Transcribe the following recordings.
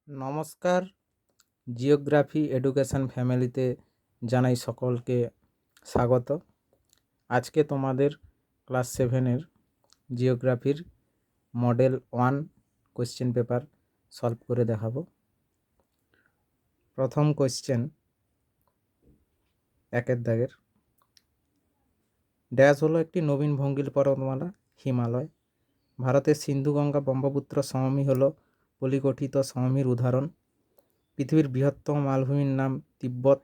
নমস্কার। Geography education ফ্যামিলিতে জানাই সকলকে স্বাগত। আজকে তোমাদের ক্লাস 7-এর জিওগ্রাফির মডেল 1 কোশ্চেন পেপার সলভ করে দেখাবো। প্রথম কোশ্চেন, একের দাগের। ড্যাশ হলো একটি নবীন ভঙ্গিল পর্বতমালা, হিমালয়। ভারতের সিন্ধু গঙ্গা ব্রহ্মপুত্র সমভূমি হলো পলিগঠিত সমভূমির উদাহরণ। পৃথিবীর বৃহত্তম মালভূমির নাম তিব্বত।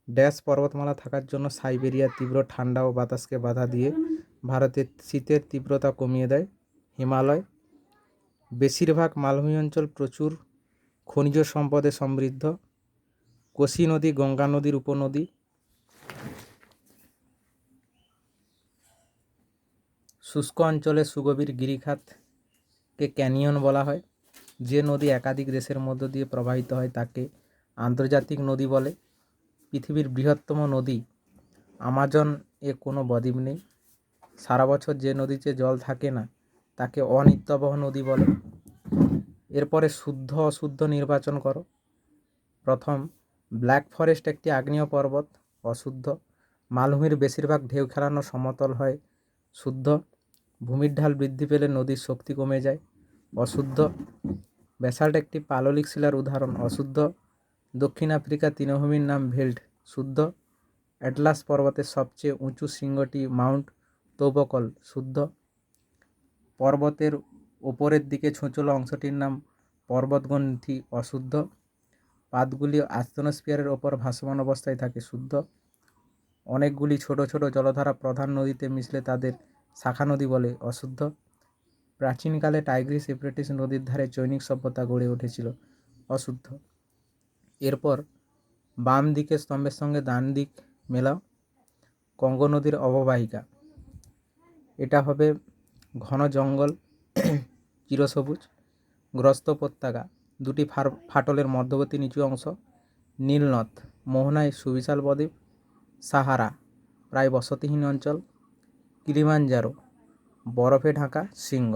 ড্যাশ পর্বতমালা থাকার জন্য সাইবেরিয়ার তীব্র ঠান্ডা ও বাতাসকে বাধা দিয়ে ভারতের শীতের তীব্রতা কমিয়ে দেয়, হিমালয়। বেশিরভাগ মালভূমি অঞ্চল প্রচুর খনিজ সম্পদে সমৃদ্ধ, কোশি নদী গঙ্গা নদীর উপনদী। শুষ্ক অঞ্চলে সুগভীর গিরিখাতকে ক্যানিয়ন বলা হয়। যে নদী একাধিক দেশের মধ্য দিয়ে প্রবাহিত হয় তাকে আন্তর্জাতিক নদী বলে। পৃথিবীর বৃহত্তম নদী আমাজন এ কোনো বদ্বীপ নেই। সারা বছর যে নদীতে জল থাকে না তাকে অনিত্যবহ নদী বলে। এরপরে শুদ্ধ অশুদ্ধ নির্বাচন করো। প্রথম, ব্ল্যাক ফরেস্ট একটি আগ্নেয় পর্বত, অশুদ্ধ। মালভূমির বেশিরভাগ ঢেউ খেলানো সমতল হয়, শুদ্ধ। ভূমির ঢাল বৃদ্ধি পেলে নদীর শক্তি কমে যায়, অশুদ্ধ। ব্যাসাল্ট একটি পাললিক শিলার উদাহরণ, অশুদ্ধ। দক্ষিণ আফ্রিকার তৃণভূমির নাম ভেল্ট, শুদ্ধ। অ্যাটলাস পর্বতের সবচেয়ে উঁচু শৃঙ্গটি মাউন্ট তৌবকল, শুদ্ধ। পর্বতের ওপরের দিকে ছোঁচলো অংশটির নাম পর্বতগ্রন্থি, অশুদ্ধ। পাতগুলি আস্তনোস্ফিয়ারের ওপর ভাসমান অবস্থায় থাকে, শুদ্ধ। অনেকগুলি ছোট ছোট জলধারা প্রধান নদীতে মিশলে তাদের শাখা নদী বলে, অশুদ্ধ। প্রাচীনকালে টাইগ্রিস ইউফ্রেটিস নদীর ধারে চৈনিক সভ্যতা গড়ে উঠেছিল, অশুদ্ধ। এরপর বাম দিকের স্তম্ভের সঙ্গে ডান দিক মেলাও। কঙ্গো নদীর অববাহিকা, এটা হবে ঘন জঙ্গল, চিরসবুজ। গ্রস্ত উপত্যকা, দুটি ফাটলের মধ্যবর্তী নিচু অংশ। নীলনদ, মোহনায় সুবিশাল বদ্বীপ। সাহারা, প্রায় বসতিহীন অঞ্চল। কিলিমাঞ্জারো, বরফে ঢাকা শৃঙ্গ।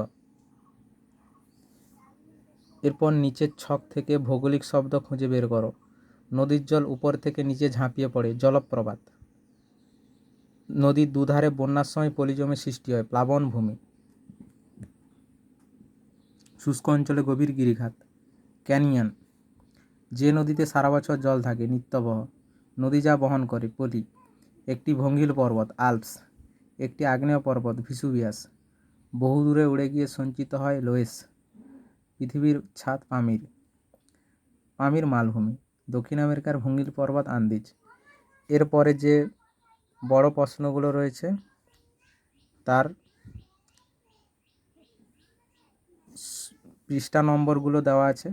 এরপর নিচের ছক থেকে ভৌগোলিক শব্দ খুঁজে বের করো। নদীর জল উপর থেকে নিচে ঝাঁপিয়ে পড়ে, জলপ্রপাত। নদীর দুধারে বন্যার সময় পলিজমে সৃষ্টি হয়, প্লাবনভূমি। শুষ্ক অঞ্চলে গভীর গিরিখাত, ক্যানিয়ন। যে নদীতে সারা বছর জল থাকে, নিত্যবহ। নদী যা বহন করে, পলি। একটি ভঙ্গিল পর্বত, আল্পস। একটি আগ্নেয় পর্বত, ভিসুভিয়াস। বহু দূরে উড়ে গিয়ে সঞ্চিত হয়, লোয়েস। পৃথিবীর ছাদ, পামির। পামির মালভূমি। দক্ষিণ আমেরিকার ভঙ্গিল পর্বত, আন্দিজ। এরপরে যে বড় প্রশ্নগুলো রয়েছে তার পৃষ্ঠা নম্বরগুলো দেওয়া আছে।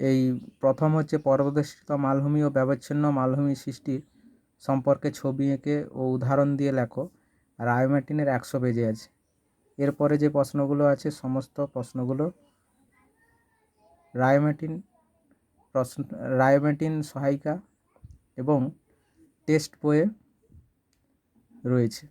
এই প্রথম হচ্ছে পর্বতবেষ্টিত মালভূমি ও ব্যবচ্ছিন্ন মালভূমি সৃষ্টির সম্পর্কে ছবি এঁকে ও উদাহরণ দিয়ে লেখো। রায়োম্যাটিনের 100 পেজে আছে। এরপরে যে প্রশ্নগুলো আছে সমস্ত প্রশ্নগুলো রায়োম্যাটিন সহায়িকা এবং টেক্সট বইয়ে রয়েছে।